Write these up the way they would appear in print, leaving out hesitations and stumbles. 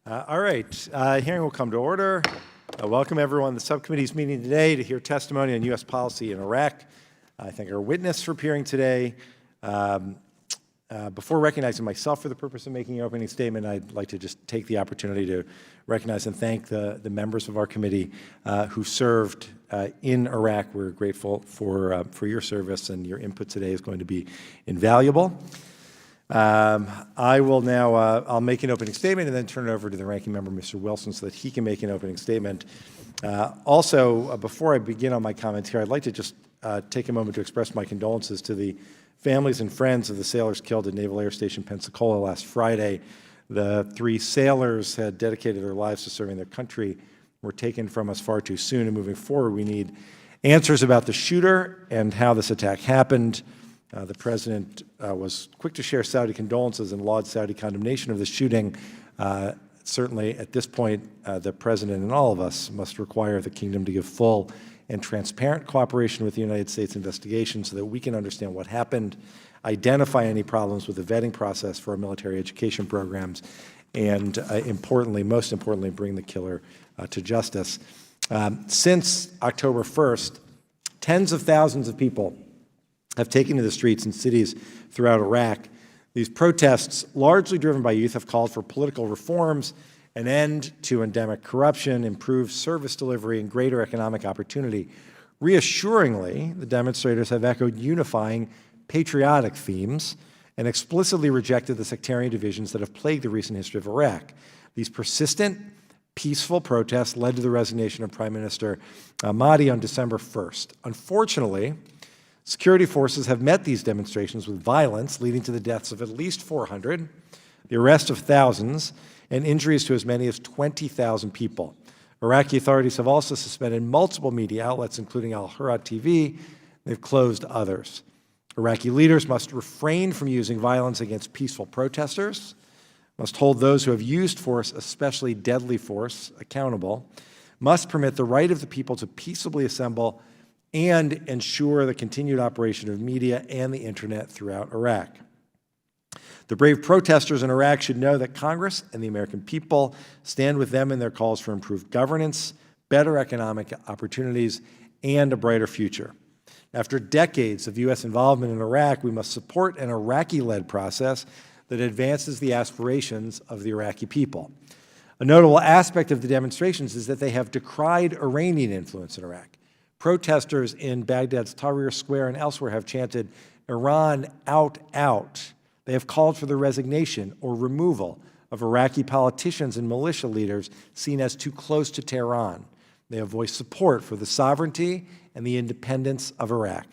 All right, hearing will come to order. Welcome everyone. The subcommittee's meeting today to hear testimony on U.S. policy in Iraq. I thank our witness for appearing today. Before recognizing myself for the purpose of making an opening statement, I'd like to just take the opportunity to recognize and thank the members of our committee who served in Iraq. We're grateful for your service, and your input today is going to be invaluable. I will now, I'll make an opening statement and then turn it over to the ranking member, Mr. Wilson, so that he can make an opening statement. Also, before I begin on my comments here, I'd like to just take a moment to express my condolences to the families and friends of the sailors killed at Naval Air Station Pensacola last Friday. The 3 sailors had dedicated their lives to serving their country, were taken from us far too soon, and moving forward, we need answers about the shooter and how this attack happened. The president was quick to share Saudi condolences and laud Saudi condemnation of the shooting. Certainly, at this point, the president and all of us must require the kingdom to give full and transparent cooperation with the United States investigation so that we can understand what happened, identify any problems with the vetting process for our military education programs, and importantly, most importantly, bring the killer to justice. Since October 1st, tens of thousands of people have taken to the streets in cities throughout Iraq. These protests, largely driven by youth, have called for political reforms, an end to endemic corruption, improved service delivery, and greater economic opportunity. Reassuringly, the demonstrators have echoed unifying patriotic themes and explicitly rejected the sectarian divisions that have plagued the recent history of Iraq. These persistent, peaceful protests led to the resignation of Prime Minister Mahdi on December 1st. Unfortunately, security forces have met these demonstrations with violence, leading to the deaths of at least 400, the arrest of thousands, and injuries to as many as 20,000 people. Iraqi authorities have also suspended multiple media outlets, including Al-Hurrat TV. They've closed others. Iraqi leaders must refrain from using violence against peaceful protesters, must hold those who have used force, especially deadly force, accountable, must permit the right of the people to peaceably assemble, and ensure the continued operation of media and the internet throughout Iraq. The brave protesters in Iraq should know that Congress and the American people stand with them in their calls for improved governance, better economic opportunities, and a brighter future. After decades of U.S. involvement in Iraq, we must support an Iraqi-led process that advances the aspirations of the Iraqi people. A notable aspect of the demonstrations is that they have decried Iranian influence in Iraq. Protesters in Baghdad's Tahrir Square and elsewhere have chanted, "Iran out, out." They have called for the resignation or removal of Iraqi politicians and militia leaders seen as too close to Tehran. They have voiced support for the sovereignty and the independence of Iraq.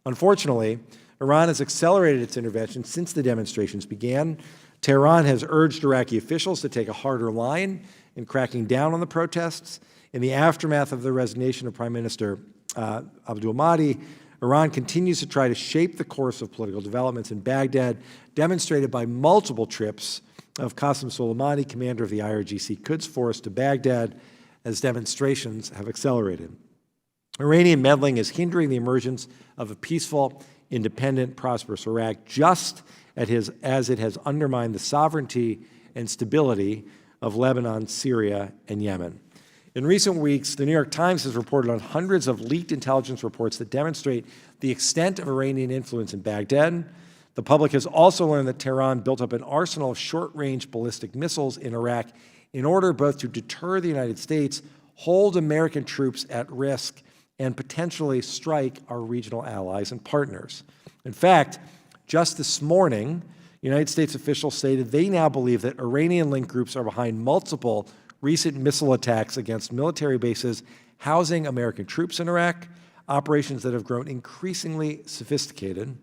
Unfortunately, Iran has accelerated its intervention since the demonstrations began. Tehran has urged Iraqi officials to take a harder line in cracking down on the protests. In the aftermath of the resignation of Prime Minister Abdul Mahdi, Iran continues to try to shape the course of political developments in Baghdad, demonstrated by multiple trips of Qasem Soleimani, commander of the IRGC Quds Force, to Baghdad, as demonstrations have accelerated. Iranian meddling is hindering the emergence of a peaceful, independent, prosperous Iraq, just as it has undermined the sovereignty and stability of Lebanon, Syria, and Yemen. In recent weeks, the New York Times has reported on hundreds of leaked intelligence reports that demonstrate the extent of Iranian influence in Baghdad. The public has also learned that Tehran built up an arsenal of short-range ballistic missiles in Iraq in order both to deter the United States, hold American troops at risk, and potentially strike our regional allies and partners. In fact, just this morning, United States officials stated they now believe that Iranian-linked groups are behind multiple recent missile attacks against military bases housing American troops in Iraq, operations that have grown increasingly sophisticated.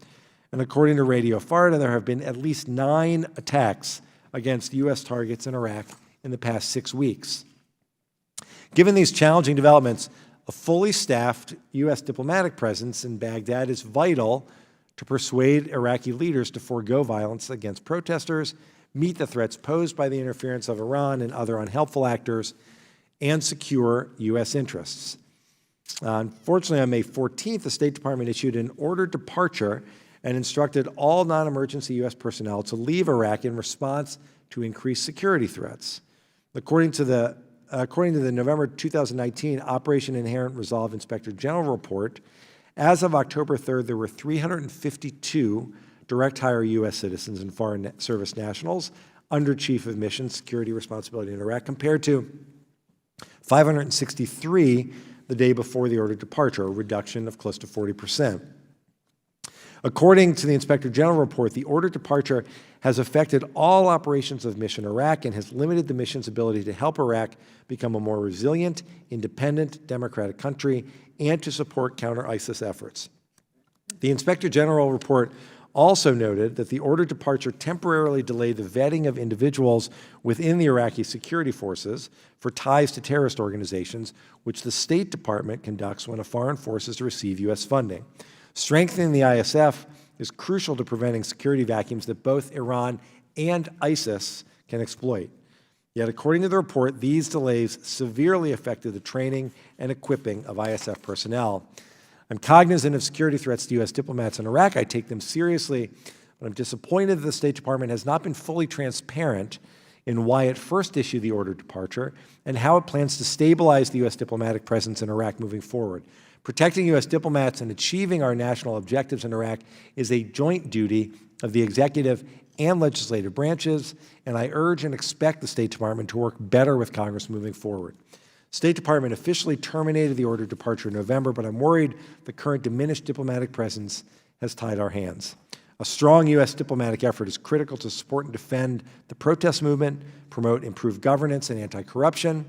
And according to Radio Farda, there have been at least 9 attacks against U.S. targets in Iraq in the past 6 weeks. Given these challenging developments, a fully staffed U.S. diplomatic presence in Baghdad is vital to persuade Iraqi leaders to forego violence against protesters, meet the threats posed by the interference of Iran and other unhelpful actors, and secure U.S. interests. Unfortunately, on May 14th, the State Department issued an ordered departure and instructed all non-emergency U.S. personnel to leave Iraq in response to increased security threats. According to the November 2019 Operation Inherent Resolve Inspector General report, as of October 3rd, there were 352 direct hire U.S. citizens and foreign service nationals under Chief of Mission Security Responsibility in Iraq, compared to 563 the day before the order of departure, a reduction of close to 40%. According to the Inspector General report, the order of departure has affected all operations of Mission Iraq and has limited the mission's ability to help Iraq become a more resilient, independent, democratic country and to support counter-ISIS efforts. The Inspector General report also noted that the order of departure temporarily delayed the vetting of individuals within the Iraqi security forces for ties to terrorist organizations, which the State Department conducts when a foreign force is to receive U.S. funding. Strengthening the ISF is crucial to preventing security vacuums that both Iran and ISIS can exploit. Yet, according to the report, these delays severely affected the training and equipping of ISF personnel. I'm cognizant of security threats to U.S. diplomats in Iraq. I take them seriously, but I'm disappointed that the State Department has not been fully transparent in why it first issued the order of departure and how it plans to stabilize the U.S. diplomatic presence in Iraq moving forward. Protecting U.S. diplomats and achieving our national objectives in Iraq is a joint duty of the executive and legislative branches, and I urge and expect the State Department to work better with Congress moving forward. State Department officially terminated the order of departure in November, but I'm worried the current diminished diplomatic presence has tied our hands. A strong U.S. diplomatic effort is critical to support and defend the protest movement, promote improved governance and anti-corruption,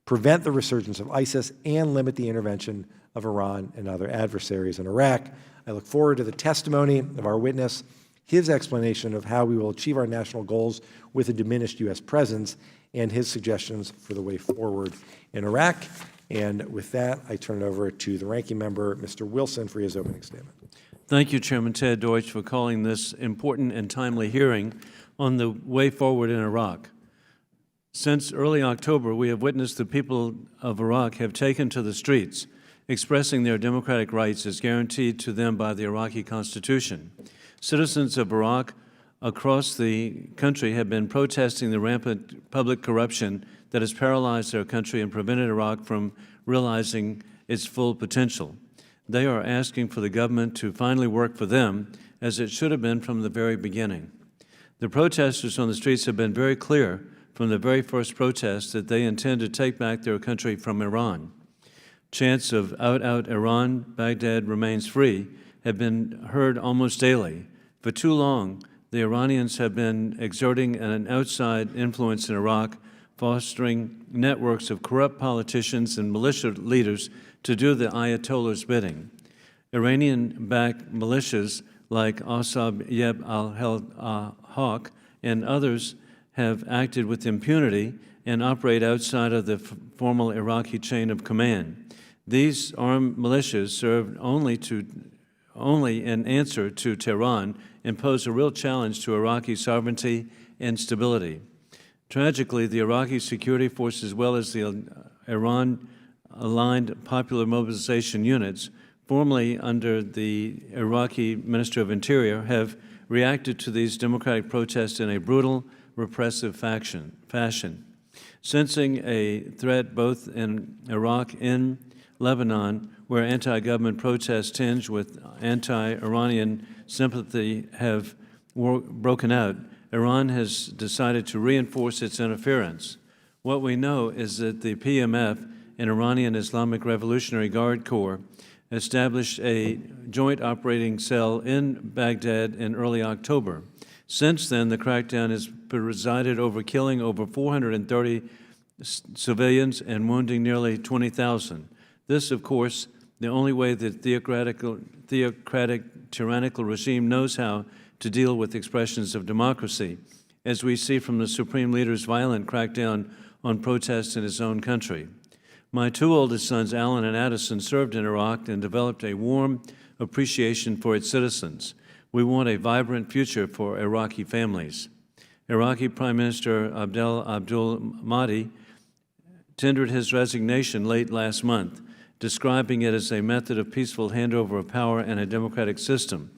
prevent the resurgence of ISIS, and limit the intervention of Iran and other adversaries in Iraq. I look forward to the testimony of our witness, his explanation of how we will achieve our national goals with a diminished U.S. presence, and his suggestions for the way forward in Iraq. And with that, I turn it over to the ranking member, Mr. Wilson, for his opening statement. Thank you, Chairman Ted Deutsch, for calling this important and timely hearing on the way forward in Iraq. Since early October, we have witnessed the people of Iraq have taken to the streets, expressing their democratic rights as guaranteed to them by the Iraqi Constitution. Citizens of Iraq across the country have been protesting the rampant public corruption that has paralyzed their country and prevented Iraq from realizing its full potential. They are asking for the government to finally work for them, as it should have been from the very beginning. The protesters on the streets have been very clear from the very first protest that they intend to take back their country from Iran. Chants of out Iran, Baghdad remains free have been heard almost daily. For too long, the Iranians have been exerting an outside influence in Iraq, fostering networks of corrupt politicians and militia leaders to do the Ayatollah's bidding. Iranian-backed militias like Asab Yeb al-Haq and others have acted with impunity and operate outside of the formal Iraqi chain of command. These armed militias serve only in answer to Tehran and pose a real challenge to Iraqi sovereignty and stability. Tragically, the Iraqi security forces, as well as the Iran-aligned popular mobilization units, formerly under the Iraqi Minister of Interior, have reacted to these democratic protests in a brutal, repressive fashion. Sensing a threat both in Iraq and Lebanon, where anti-government protests tinged with anti-Iranian sympathy have broken out, Iran has decided to reinforce its interference. What we know is that the PMF and Iranian Islamic Revolutionary Guard Corps established a joint operating cell in Baghdad in early October. Since then, the crackdown has presided over killing over 430 civilians and wounding nearly 20,000. This, of course, the only way the theocratic, tyrannical regime knows how to deal with expressions of democracy, as we see from the Supreme Leader's violent crackdown on protests in his own country. My two oldest sons, Alan and Addison, served in Iraq and developed a warm appreciation for its citizens. We want a vibrant future for Iraqi families. Iraqi Prime Minister Abdul Mahdi tendered his resignation late last month, describing it as a method of peaceful handover of power and a democratic system.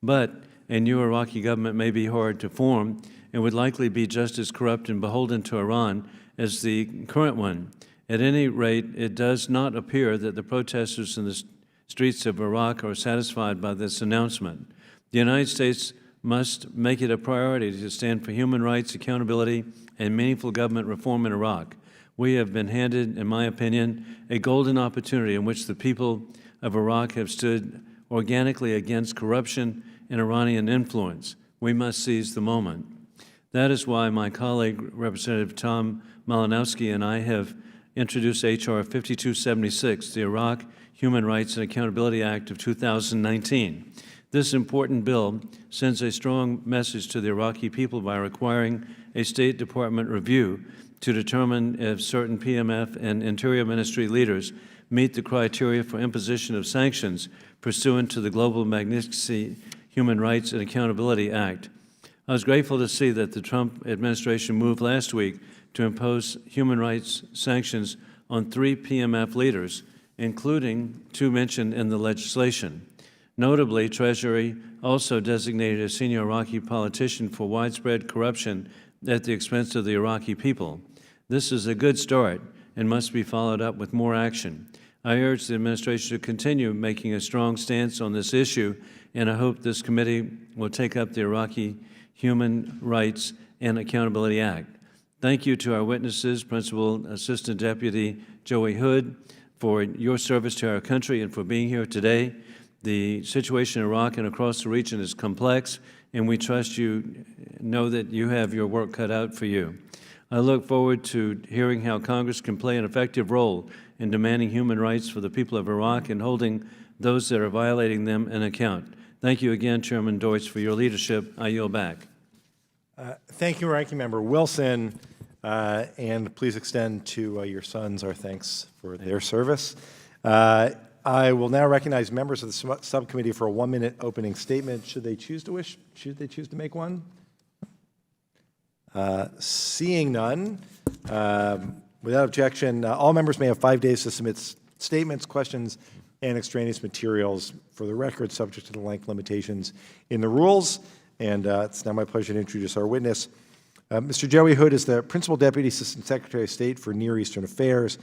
But a new Iraqi government may be hard to form and would likely be just as corrupt and beholden to Iran as the current one. At any rate, it does not appear that the protesters in the streets of Iraq are satisfied by this announcement. The United States must make it a priority to stand for human rights, accountability, and meaningful government reform in Iraq. We have been handed, in my opinion, a golden opportunity in which the people of Iraq have stood organically against corruption and Iranian influence. We must seize the moment. That is why my colleague, Representative Tom Malinowski, and I have introduced H.R. 5276, the Iraq Human Rights and Accountability Act of 2019. This important bill sends a strong message to the Iraqi people by requiring a State Department review to determine if certain PMF and Interior Ministry leaders meet the criteria for imposition of sanctions pursuant to the Global Magnitsky Human Rights and Accountability Act. I was grateful to see that the Trump administration moved last week to impose human rights sanctions on 3 PMF leaders, including 2 mentioned in the legislation. Notably, Treasury also designated a senior Iraqi politician for widespread corruption at the expense of the Iraqi people. This is a good start and must be followed up with more action. I urge the administration to continue making a strong stance on this issue, and I hope this committee will take up the Iraqi Human Rights and Accountability Act. Thank you to our witnesses, Principal Assistant Deputy Joey Hood, for your service to our country and for being here today. The situation in Iraq and across the region is complex, and we trust you know that you have your work cut out for you. I look forward to hearing how Congress can play an effective role in demanding human rights for the people of Iraq and holding those that are violating them in account. Thank you again, Chairman Deutsch, for your leadership. I yield back. Thank you, Ranking Member Wilson, and please extend to your sons our thanks for their service. I will now recognize members of the subcommittee for a 1-minute opening statement. Should they choose to make one? Seeing none, without objection, all members may have 5 days to submit statements, questions, and extraneous materials for the record, subject to the length limitations in the rules. And it's now my pleasure to introduce our witness. Mr. Joey Hood is the Principal Deputy Assistant Secretary of State for Near Eastern Affairs.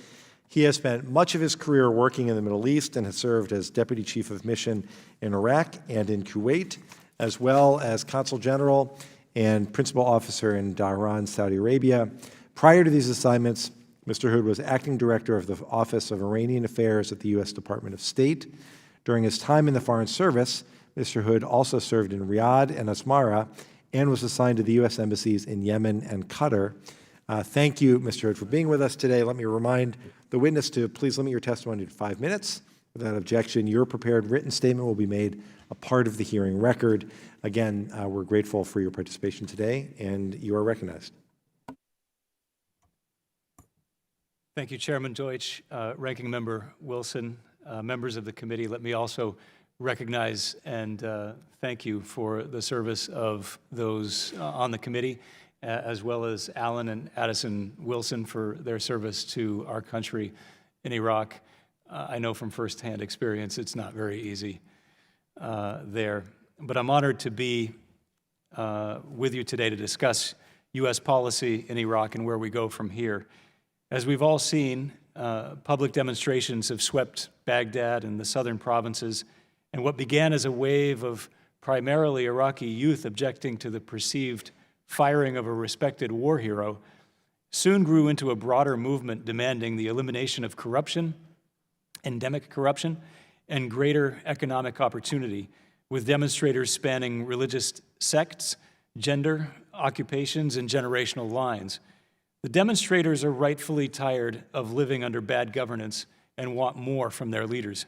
He has spent much of his career working in the Middle East and has served as Deputy Chief of Mission in Iraq and in Kuwait, as well as Consul General and Principal Officer in Dhahran, Saudi Arabia. Prior to these assignments, Mr. Hood was Acting Director of the Office of Iranian Affairs at the U.S. Department of State. During his time in the Foreign Service, Mr. Hood also served in Riyadh and Asmara and was assigned to the U.S. embassies in Yemen and Qatar. Thank you, Mr. Hood, for being with us today. Let me remind the witness to please limit your testimony to 5 minutes. Without objection, your prepared written statement will be made a part of the hearing record. Again, we're grateful for your participation today, and you are recognized. Thank you, Chairman Deutsch, Ranking Member Wilson, members of the committee. Let me also recognize and thank you for the service of those on the committee, as well as Alan and Addison Wilson for their service to our country in Iraq. I know from firsthand experience it's not very easy there. But I'm honored to be with you today to discuss U.S. policy in Iraq and where we go from here. As we've all seen, public demonstrations have swept Baghdad and the southern provinces, and what began as a wave of primarily Iraqi youth objecting to the perceived firing of a respected war hero soon grew into a broader movement demanding the elimination of corruption, endemic corruption, and greater economic opportunity, with demonstrators spanning religious sects, gender, occupations, and generational lines. The demonstrators are rightfully tired of living under bad governance and want more from their leaders.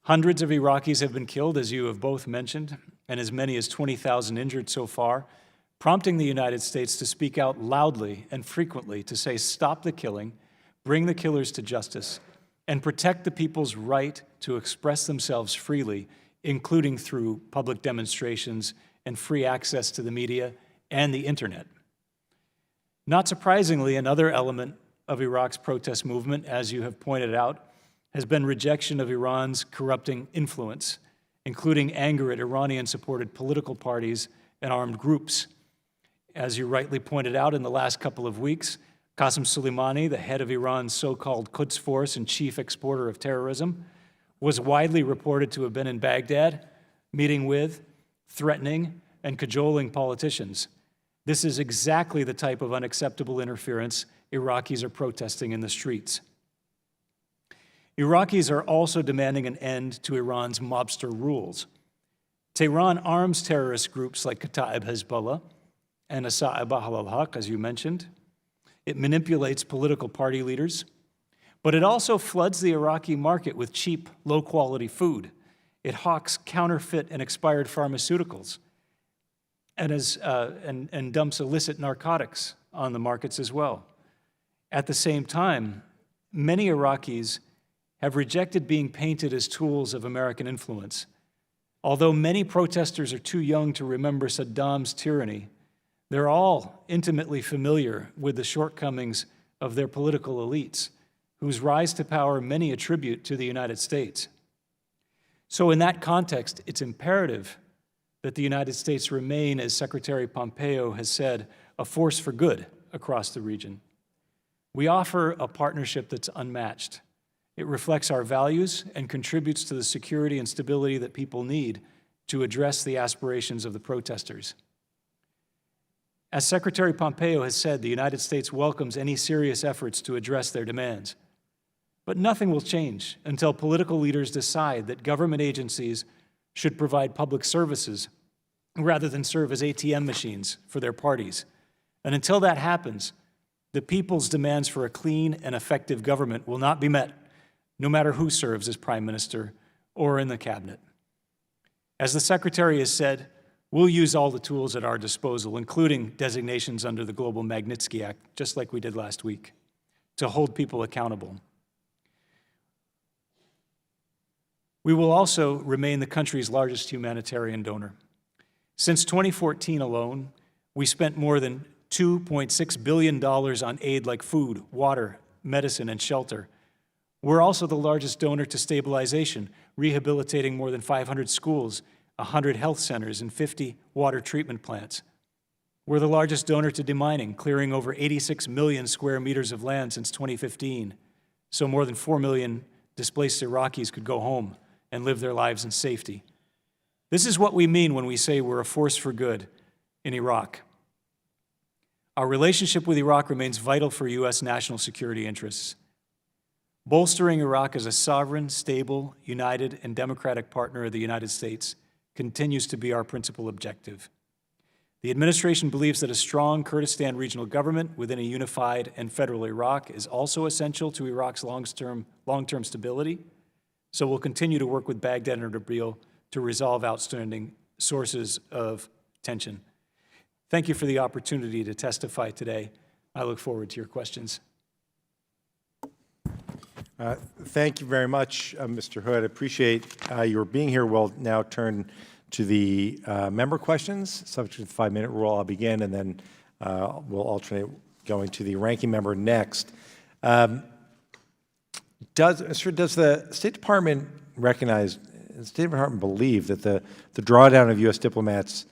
Hundreds of Iraqis have been killed, as you have both mentioned, and as many as 20,000 injured so far, prompting the United States to speak out loudly and frequently to say, stop the killing, bring the killers to justice, and protect the people's right to express themselves freely, including through public demonstrations and free access to the media and the internet. Not surprisingly, another element of Iraq's protest movement, as you have pointed out, has been rejection of Iran's corrupting influence, including anger at Iranian-supported political parties and armed groups. As you rightly pointed out, in the last couple of weeks, Qasem Soleimani, the head of Iran's so-called Quds Force and chief exporter of terrorism, was widely reported to have been in Baghdad, meeting with, threatening, and cajoling politicians. This is exactly the type of unacceptable interference Iraqis are protesting in the streets. Iraqis are also demanding an end to Iran's mobster rules. Tehran arms terrorist groups like Kataib Hezbollah and Asa'ib al-Haq, as you mentioned. It manipulates political party leaders, but it also floods the Iraqi market with cheap, low-quality food. It hawks counterfeit and expired pharmaceuticals and dumps illicit narcotics on the markets as well. At the same time, many Iraqis have rejected being painted as tools of American influence. Although many protesters are too young to remember Saddam's tyranny, they're all intimately familiar with the shortcomings of their political elites, whose rise to power many attribute to the United States. So in that context, it's imperative that the United States remain, as Secretary Pompeo has said, a force for good across the region. We offer a partnership that's unmatched. It reflects our values and contributes to the security and stability that people need to address the aspirations of the protesters. As Secretary Pompeo has said, the United States welcomes any serious efforts to address their demands. But nothing will change until political leaders decide that government agencies should provide public services rather than serve as ATM machines for their parties. And until that happens, the people's demands for a clean and effective government will not be met, no matter who serves as Prime Minister or in the cabinet. As the Secretary has said, we'll use all the tools at our disposal, including designations under the Global Magnitsky Act, just like we did last week, to hold people accountable. We will also remain the country's largest humanitarian donor. Since 2014 alone, we spent more than $2.6 billion on aid like food, water, medicine, and shelter. We're also the largest donor to stabilization, rehabilitating more than 500 schools, 100 health centers, and 50 water treatment plants. We're the largest donor to demining, clearing over 86 million square meters of land since 2015, so more than 4 million displaced Iraqis could go home and live their lives in safety. This is what we mean when we say we're a force for good in Iraq. Our relationship with Iraq remains vital for U.S. national security interests. Bolstering Iraq as a sovereign, stable, united, and democratic partner of the United States continues to be our principal objective. The administration believes that a strong Kurdistan regional government within a unified and federal Iraq is also essential to Iraq's long-term stability, so we'll continue to work with Baghdad and Erbil to resolve outstanding sources of tension. Thank you for the opportunity to testify today. I look forward to your questions. Thank you very much, Mr. Hood. I appreciate your being here. We'll now turn to the member questions. Subject to the 5-minute rule, I'll begin, and then we'll alternate going to the ranking member next. Does the State Department recognize, the State Department believe that the drawdown of U.S. diplomats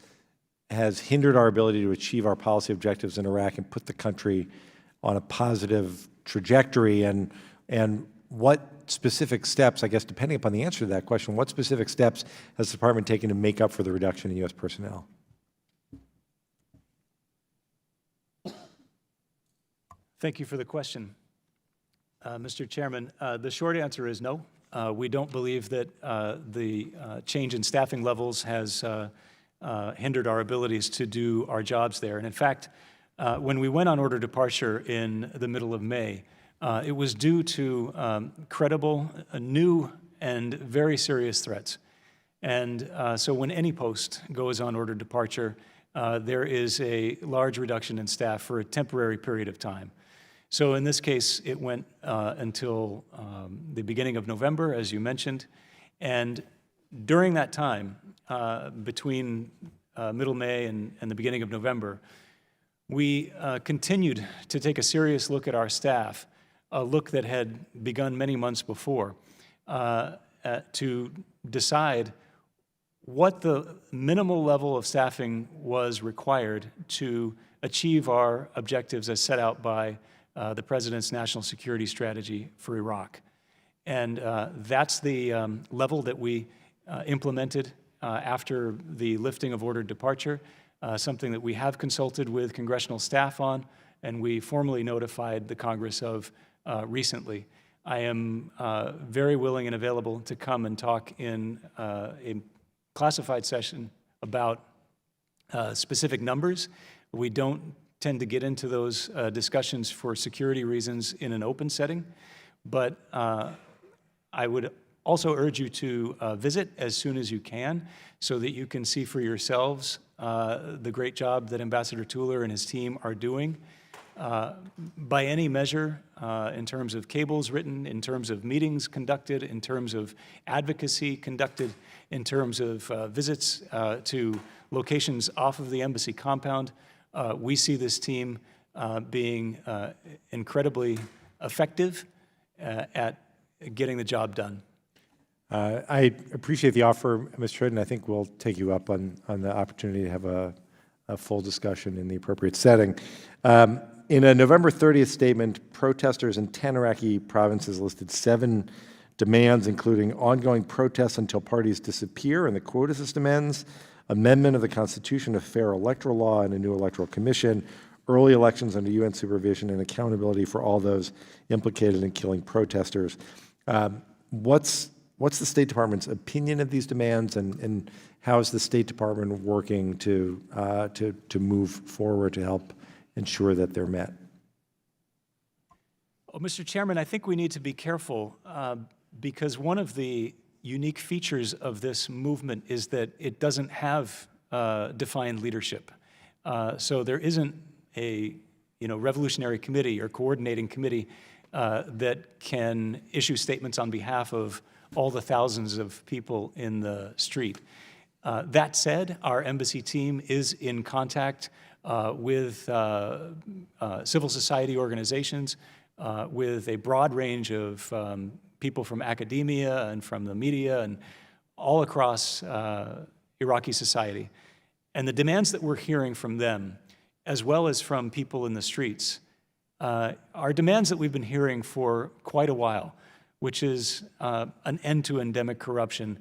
has hindered our ability to achieve our policy objectives in Iraq and put the country on a positive trajectory? And what specific steps, I guess, depending upon the answer to that question, what specific steps has the Department taken to make up for the reduction in U.S. personnel? Thank you for the question, Mr. Chairman. The short answer is no. We don't believe that the change in staffing levels has hindered our abilities to do our jobs there. And in fact, when we went on order departure in the middle of May, it was due to credible, new, and very serious threats. And so when any post goes on order departure, there is a large reduction in staff for a temporary period of time. So in this case, it went until the beginning of November, as you mentioned. And during that time, between middle May and the beginning of November, we continued to take a serious look at our staff, a look that had begun many months before, to decide what the minimal level of staffing was required to achieve our objectives as set out by the President's national security strategy for Iraq. And that's the level that we implemented after the lifting of ordered departure, something that we have consulted with congressional staff on, and we formally notified the Congress of recently. I am very willing and available to come and talk in a classified session about specific numbers. We don't tend to get into those discussions for security reasons in an open setting, but I would also urge you to visit as soon as you can so that you can see for yourselves the great job that Ambassador Tuller and his team are doing. By any measure, in terms of cables written, in terms of meetings conducted, in terms of advocacy conducted, in terms of visits to locations off of the embassy compound, we see this team being incredibly effective at getting the job done. I appreciate the offer, Mr. Hood, and I think we'll take you up on the opportunity to have a full discussion in the appropriate setting. In a November 30th statement, protesters in 10 Iraqi provinces listed 7 demands, including ongoing protests until parties disappear and the quota system ends, amendment of the Constitution, a fair electoral law, and a new electoral commission, early elections under UN supervision, and accountability for all those implicated in killing protesters. What's the State Department's opinion of these demands, and how is the State Department working to move forward to help ensure that they're met? Well, Mr. Chairman, I think we need to be careful because one of the unique features of this movement is that it doesn't have defined leadership. So there isn't a revolutionary committee or coordinating committee that can issue statements on behalf of all the thousands of people in the street. That said, our embassy team is in contact with civil society organizations, with a broad range of people from academia and from the media and all across Iraqi society. And the demands that we're hearing from them, as well as from people in the streets, are demands that we've been hearing for quite a while, which is an end to endemic corruption,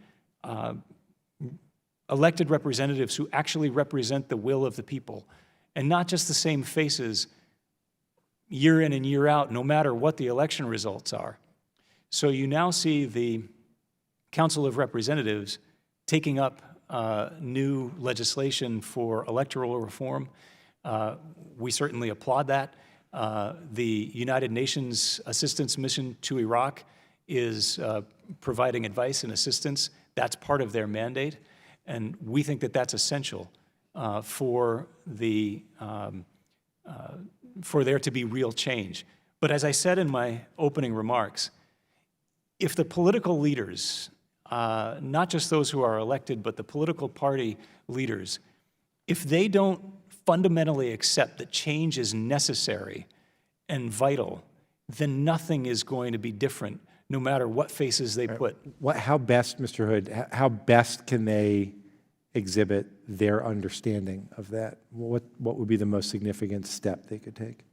elected representatives who actually represent the will of the people, and not just the same faces year in and year out, no matter what the election results are. So you now see the Council of Representatives taking up new legislation for electoral reform. We certainly applaud that. The United Nations Assistance Mission to Iraq is providing advice and assistance. That's part of their mandate, and we think that that's essential for there to be real change. But as I said in my opening remarks, if the political leaders, not just those who are elected, but the political party leaders, if they don't fundamentally accept that change is necessary and vital, then nothing is going to be different, no matter what faces they put. How best, Mr. Hood, how best can they exhibit their understanding of that? What would be the most significant step they could take?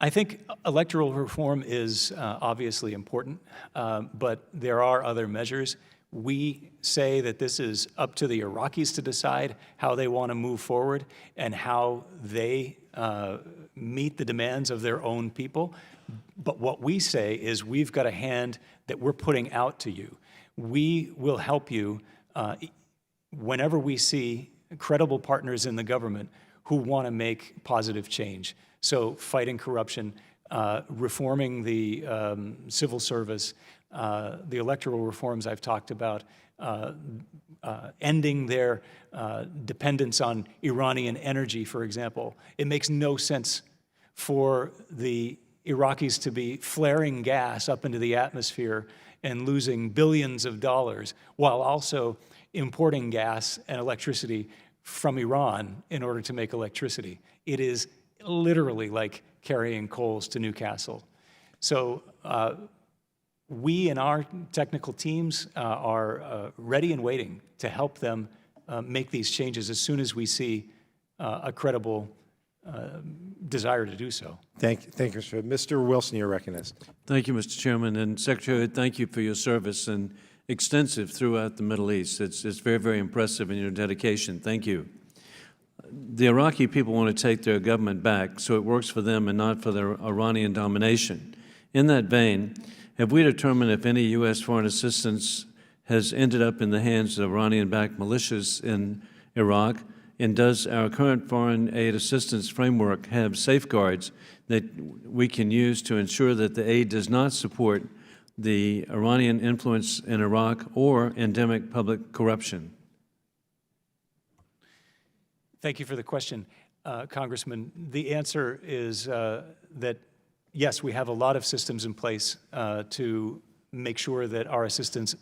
I think electoral reform is obviously important, but there are other measures. We say that this is up to the Iraqis to decide how they want to move forward and how they meet the demands of their own people. But what we say is we've got a hand that we're putting out to you. We will help you whenever we see credible partners in the government who want to make positive change. So fighting corruption, reforming the civil service, the electoral reforms I've talked about, ending their dependence on Iranian energy, for example. It makes no sense for the Iraqis to be flaring gas up into the atmosphere and losing billions of dollars while also importing gas and electricity from Iran in order to make electricity. It is literally like carrying coals to Newcastle. So we and our technical teams are ready and waiting to help them make these changes as soon as we see a credible desire to do so. Thank you, Mr. Schmidt. Mr. Wilson, you're recognized. Thank you, Mr. Chairman. And Secretary, thank you for your service and extensive throughout the Middle East. It's very, very impressive in your dedication. Thank you. The Iraqi people want to take their government back so it works for them and not for their Iranian domination. In that vein, have we determined if any U.S. foreign assistance has ended up in the hands of Iranian-backed militias in Iraq? And does our current foreign aid assistance framework have safeguards that we can use to ensure that the aid does not support the Iranian influence in Iraq or endemic public corruption? Thank you for the question, Congressman. The answer is that, yes, we have a lot of systems in place to make sure that our assistance,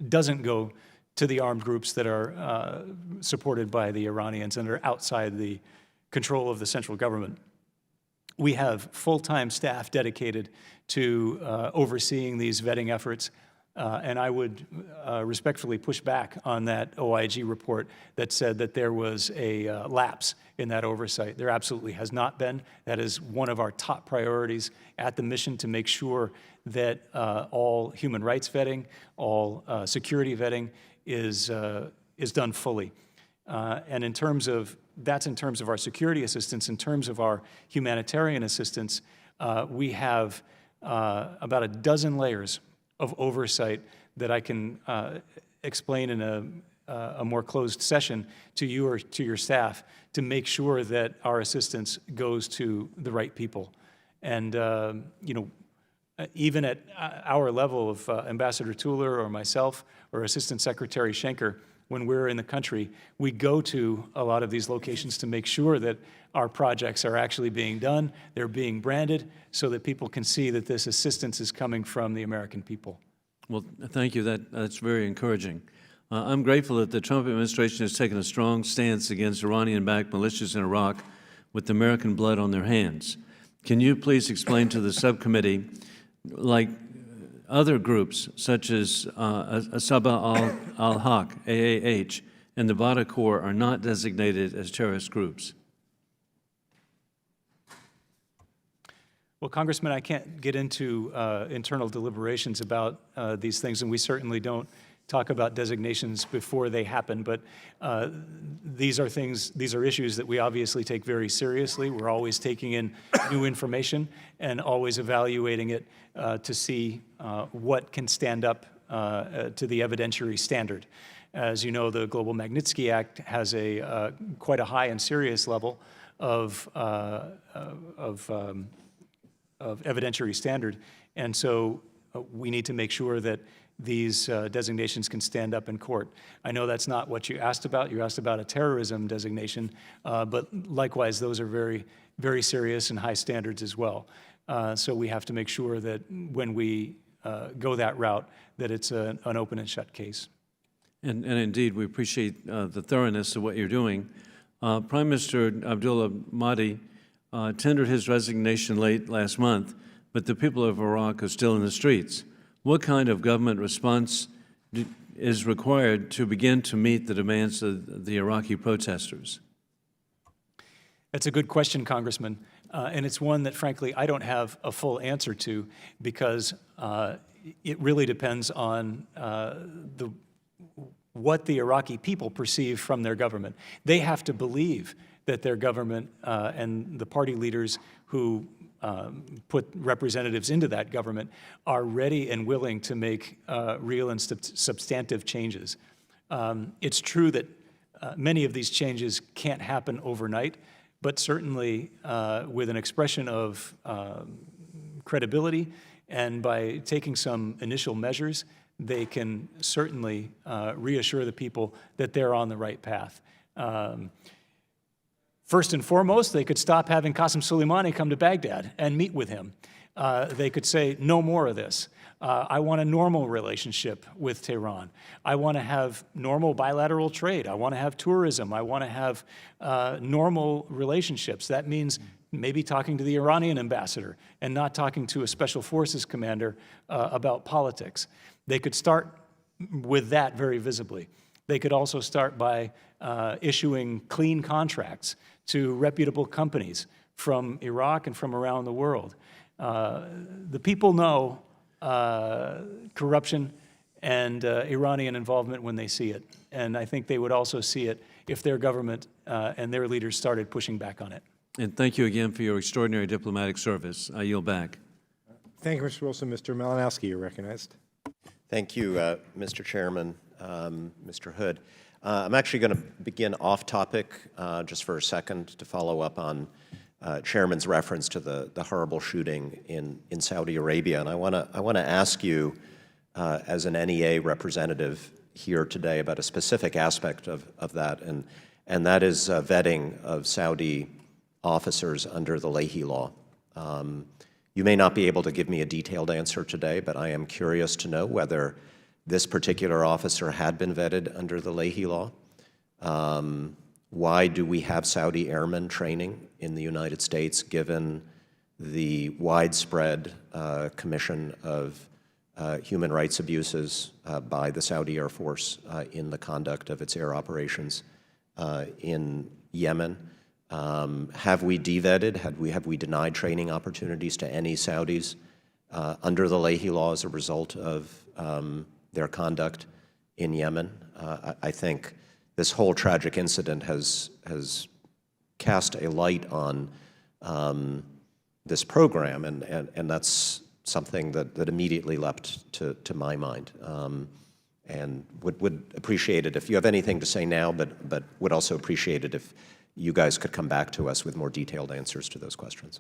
doesn't go to the armed groups that are supported by the Iranians and are outside the control of the central government. We have full-time staff dedicated to overseeing these vetting efforts, and I would respectfully push back on that OIG report that said that there was a lapse in that oversight. There absolutely has not been. That is one of our top priorities at the mission, to make sure that all human rights vetting, all security vetting is done fully. And in terms of our security assistance. In terms of our humanitarian assistance, we have about a dozen layers of oversight that I can explain in a more closed session to you or to your staff, to make sure that our assistance goes to the right people. And even at our level of Ambassador Tuller or myself or Assistant Secretary Schenker, when we're in the country, we go to a lot of these locations to make sure that our projects are actually being done, they're being branded, so that people can see that this assistance is coming from the American people. Well, thank you. That's very encouraging. I'm grateful that the Trump administration has taken a strong stance against Iranian-backed militias in Iraq with American blood on their hands. Can you please explain to the subcommittee, like other groups such as Asaba al-Haq, AAH, and the Bada Corps are not designated as terrorist groups? Well, Congressman, I can't get into internal deliberations about these things, and we certainly don't talk about designations before they happen, but these are issues that we obviously take very seriously. We're always taking in new information and always evaluating it to see what can stand up to the evidentiary standard. As you know, the Global Magnitsky Act has quite a high and serious level of evidentiary standard, and so we need to make sure that these designations can stand up in court. I know that's not what you asked about. You asked about a terrorism designation, but likewise, those are very, very serious and high standards as well. So we have to make sure that when we go that route, that it's an open and shut case. And indeed, we appreciate the thoroughness of what you're doing. Prime Minister Abdullah Mahdi tendered his resignation late last month, but the people of Iraq are still in the streets. What kind of government response is required to begin to meet the demands of the Iraqi protesters? That's a good question, Congressman, and it's one that, frankly, I don't have a full answer to, because it really depends on what the Iraqi people perceive from their government. They have to believe that their government and the party leaders who put representatives into that government are ready and willing to make real and substantive changes. It's true that many of these changes can't happen overnight, but certainly with an expression of credibility and by taking some initial measures, they can certainly reassure the people that they're on the right path. First and foremost, they could stop having Qasem Soleimani come to Baghdad and meet with him. They could say, no more of this. I want a normal relationship with Tehran. I want to have normal bilateral trade. I want to have tourism. I want to have normal relationships. That means maybe talking to the Iranian ambassador and not talking to a special forces commander about politics. They could start with that very visibly. They could also start by issuing clean contracts to reputable companies from Iraq and from around the world. The people know corruption and Iranian involvement when they see it. And I think they would also see it if their government and their leaders started pushing back on it. And thank you again for your extraordinary diplomatic service. I yield back. Thank you, Mr. Wilson. Mr. Malinowski, you're recognized. Thank you, Mr. Chairman, Mr. Hood. I'm actually going to begin off topic just for a second to follow up on Chairman's reference to the horrible shooting in Saudi Arabia. And I want to ask you, as an NEA representative here today, about a specific aspect of that, and that is vetting of Saudi officers under the Leahy Law. You may not be able to give me a detailed answer today, but I am curious to know whether this particular officer had been vetted under the Leahy Law. Why do we have Saudi airmen training in the United States, given the widespread commission of human rights abuses by the Saudi Air Force in the conduct of its air operations in Yemen? Have we de-vetted? Have we denied training opportunities to any Saudis under the Leahy Law as a result of their conduct in Yemen? I think this whole tragic incident has cast a light on this program, and that's something that immediately leapt to my mind. And would appreciate it if you have anything to say now, but would also appreciate it if you guys could come back to us with more detailed answers to those questions.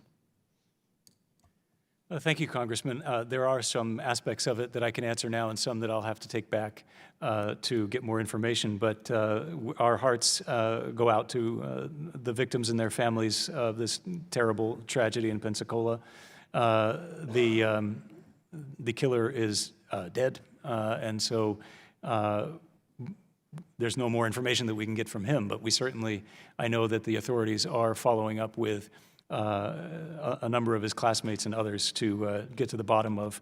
Thank you, Congressman. There are some aspects of it that I can answer now and some that I'll have to take back to get more information. But our hearts go out to the victims and their families of this terrible tragedy in Pensacola. The killer is dead, and so there's no more information that we can get from him, but we certainly, I know that the authorities are following up with a number of his classmates and others to get to the bottom of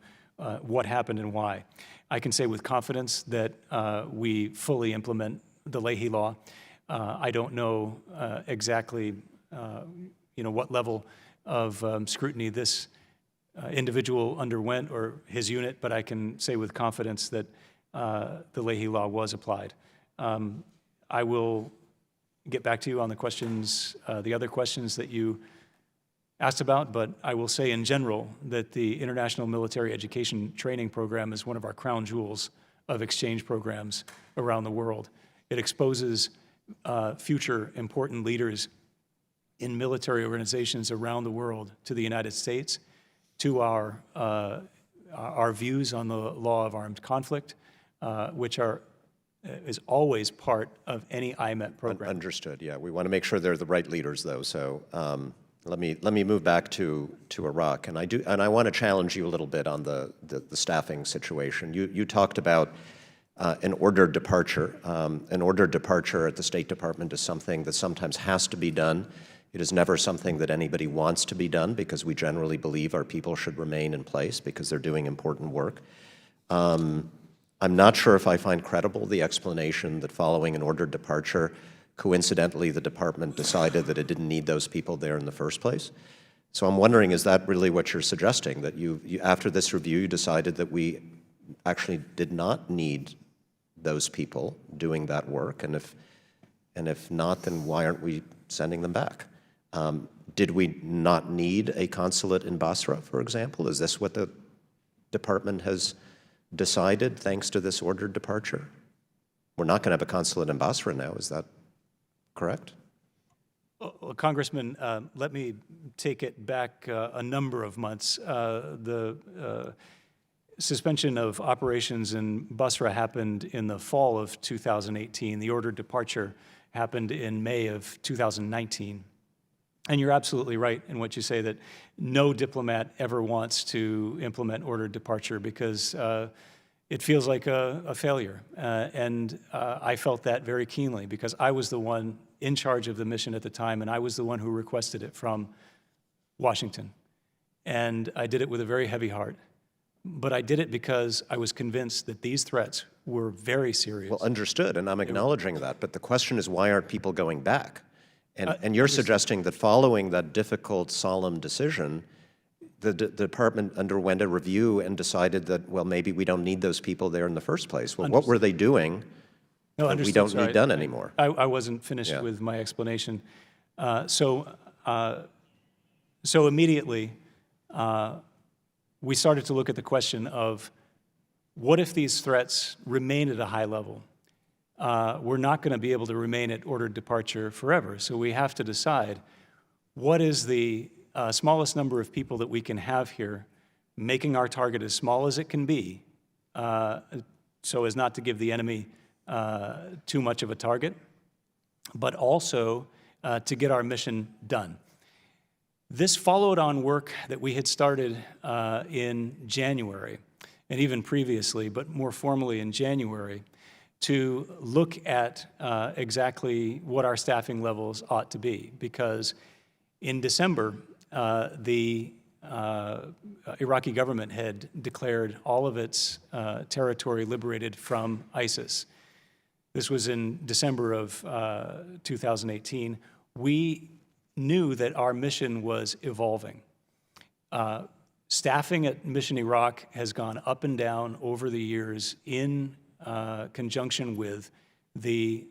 what happened and why. I can say with confidence that we fully implement the Leahy Law. I don't know exactly what level of scrutiny this individual underwent or his unit, but I can say with confidence that the Leahy Law was applied. I will get back to you on the questions, the other questions that you asked about, but I will say in general that the International Military Education Training Program is one of our crown jewels of exchange programs around the world. It exposes future important leaders in military organizations around the world to the United States, to our views on the law of armed conflict, which is always part of any IMET program. Understood. Yeah, we want to make sure they're the right leaders, though. So let me move back to Iraq, and I want to challenge you a little bit on the staffing situation. You talked about an ordered departure. An ordered departure at the State Department is something that sometimes has to be done. It is never something that anybody wants to be done, because we generally believe our people should remain in place because they're doing important work. I'm not sure if I find credible the explanation that following an ordered departure, coincidentally, the department decided that it didn't need those people there in the first place. So I'm wondering, is that really what you're suggesting, that you after this review, you decided that we actually did not need those people doing that work? And if not, then why aren't we sending them back? Did we not need a consulate in Basra, for example? Is this what the department has decided thanks to this ordered departure? We're not going to have a consulate in Basra now, is that correct? Well, Congressman, let me take it back a number of months. The suspension of operations in Basra happened in the fall of 2018. The ordered departure happened in May of 2019. And you're absolutely right in what you say, that no diplomat ever wants to implement ordered departure because it feels like a failure. And I felt that very keenly because I was the one in charge of the mission at the time, and I was the one who requested it from Washington. And I did it with a very heavy heart. But I did it because I was convinced that these threats were very serious. Well, understood, and I'm acknowledging that. But the question is, why aren't people going back? And you're suggesting that following that difficult, solemn decision, the department underwent a review and decided that, well, maybe we don't need those people there in the first place. Well, what were they doing that we don't need done anymore? I wasn't finished with my explanation. So immediately, we started to look at the question of, what if these threats remain at a high level? We're not going to be able to remain at ordered departure forever. So we have to decide, what is the smallest number of people that we can have here, making our target as small as it can be, so as not to give the enemy too much of a target, but also to get our mission done. This followed on work that we had started in January, and even previously, but more formally in January, to look at exactly what our staffing levels ought to be. Because in December, the Iraqi government had declared all of its territory liberated from ISIS. This was in December of 2018. We knew that our mission was evolving. Staffing at Mission Iraq has gone up and down over the years in conjunction with the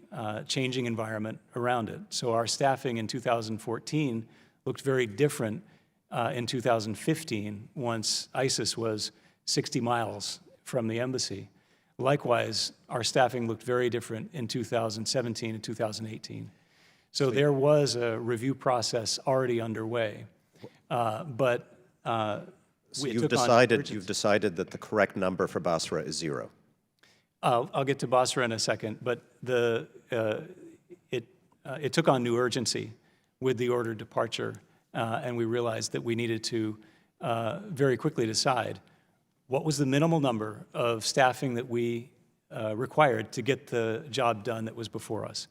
changing environment around it. So our staffing in 2014 looked very different in 2015, once ISIS was 60 miles from the embassy. Likewise, our staffing looked very different in 2017 and 2018. So there was a review process already underway, So you've decided that the correct number for Basra is 0. I'll get to Basra in a second, but it took on new urgency with the ordered departure, and we realized that we needed to very quickly decide what was the minimal number of staffing that we required to get the job done that was before us.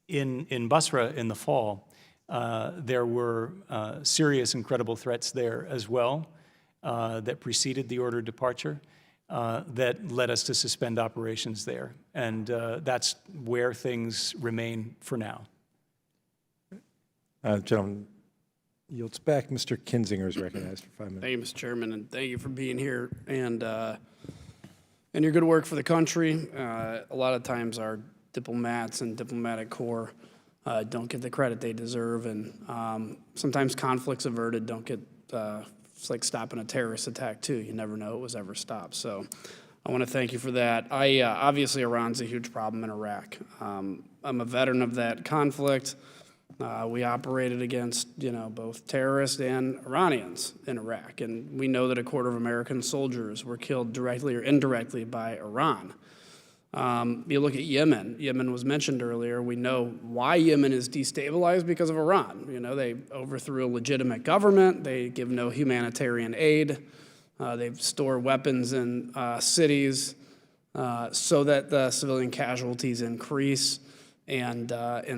In Basra in the fall, there were serious and credible threats there as well that preceded the ordered departure that led us to suspend operations there. And that's where things remain for now. Gentleman yields back. Mr. Kinzinger is recognized for 5 minutes. Thank you, Mr. Chairman, and thank you for being here and your good work for the country. A lot of times our diplomats and diplomatic corps don't get the credit they deserve, and sometimes conflicts averted don't get, it's like stopping a terrorist attack too. You never know it was ever stopped. So I want to thank you for that. Obviously Iran's a huge problem in Iraq. I'm a veteran of that conflict. We operated against, both terrorists and Iranians in Iraq, and we know that a quarter of American soldiers were killed directly or indirectly by Iran. You look at Yemen. Yemen was mentioned earlier. We know why Yemen is destabilized because of Iran. They overthrew a legitimate government. They give no humanitarian aid. They store weapons in cities so that the civilian casualties increase. And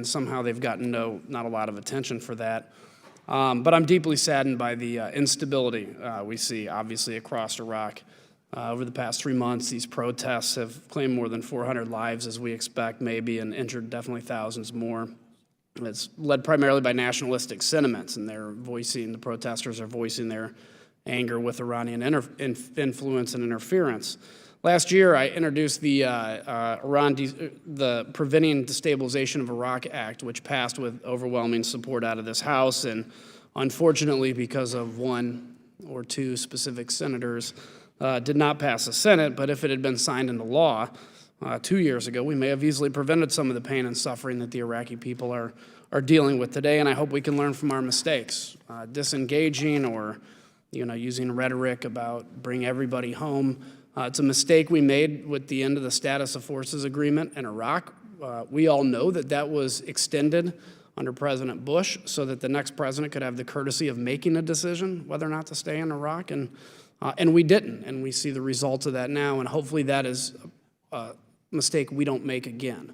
somehow they've gotten not a lot of attention for that. But I'm deeply saddened by the instability we see, obviously, across Iraq. Over the past 3 months, these protests have claimed more than 400 lives, as we expect, maybe, and injured definitely thousands more. It's led primarily by nationalistic sentiments, and the protesters are voicing their anger with Iranian influence and interference. Last year, I introduced the Preventing Destabilization of Iraq Act, which passed with overwhelming support out of this House, and unfortunately, because of 1 or 2 specific senators, did not pass the Senate. But if it had been signed into law 2 years ago, we may have easily prevented some of the pain and suffering that the Iraqi people are dealing with today, and I hope we can learn from our mistakes. Disengaging or using rhetoric about bring everybody home. It's a mistake we made with the end of the Status of Forces Agreement in Iraq. We all know that was extended under President Bush so that the next president could have the courtesy of making a decision whether or not to stay in Iraq, and we didn't, and we see the results of that now, and hopefully that is a mistake we don't make again.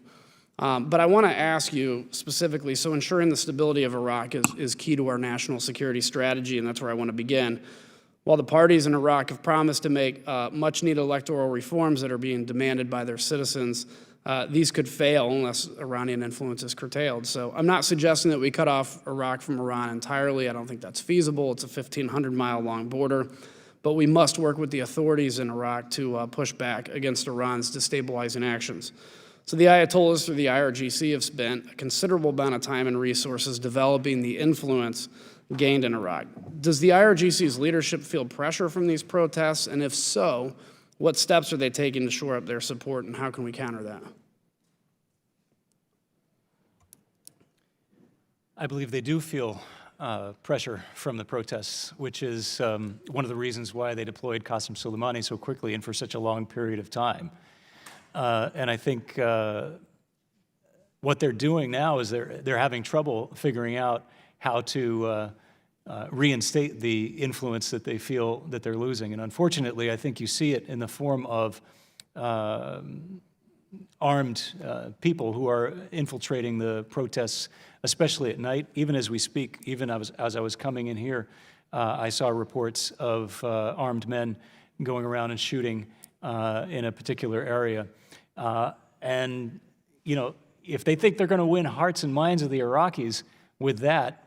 But I want to ask you specifically, so ensuring the stability of Iraq is key to our national security strategy, and that's where I want to begin. While the parties in Iraq have promised to make much-needed electoral reforms that are being demanded by their citizens, these could fail unless Iranian influence is curtailed. So I'm not suggesting that we cut off Iraq from Iran entirely. I don't think that's feasible. It's a 1,500-mile-long border. But we must work with the authorities in Iraq to push back against Iran's destabilizing actions. So the Ayatollahs through the IRGC have spent a considerable amount of time and resources developing the influence gained in Iraq. Does the IRGC's leadership feel pressure from these protests? And if so, what steps are they taking to shore up their support, and how can we counter that? I believe they do feel pressure from the protests, which is one of the reasons why they deployed Qasem Soleimani so quickly and for such a long period of time. And I think what they're doing now is they're having trouble figuring out how to reinstate the influence that they feel that they're losing. And unfortunately, I think you see it in the form of armed people who are infiltrating the protests, especially at night. Even as we speak, even as I was coming in here, I saw reports of armed men going around and shooting in a particular area. And, you know, if they think they're going to win hearts and minds of the Iraqis with that,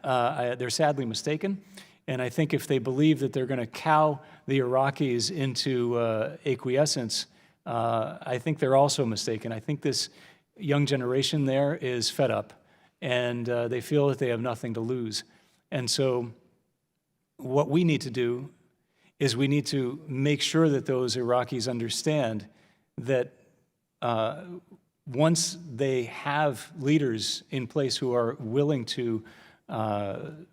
they're sadly mistaken. And I think if they believe that they're going to cow the Iraqis into acquiescence, I think they're also mistaken. I think this young generation there is fed up, and they feel that they have nothing to lose. And so what we need to do is we need to make sure that those Iraqis understand that once they have leaders in place who are willing to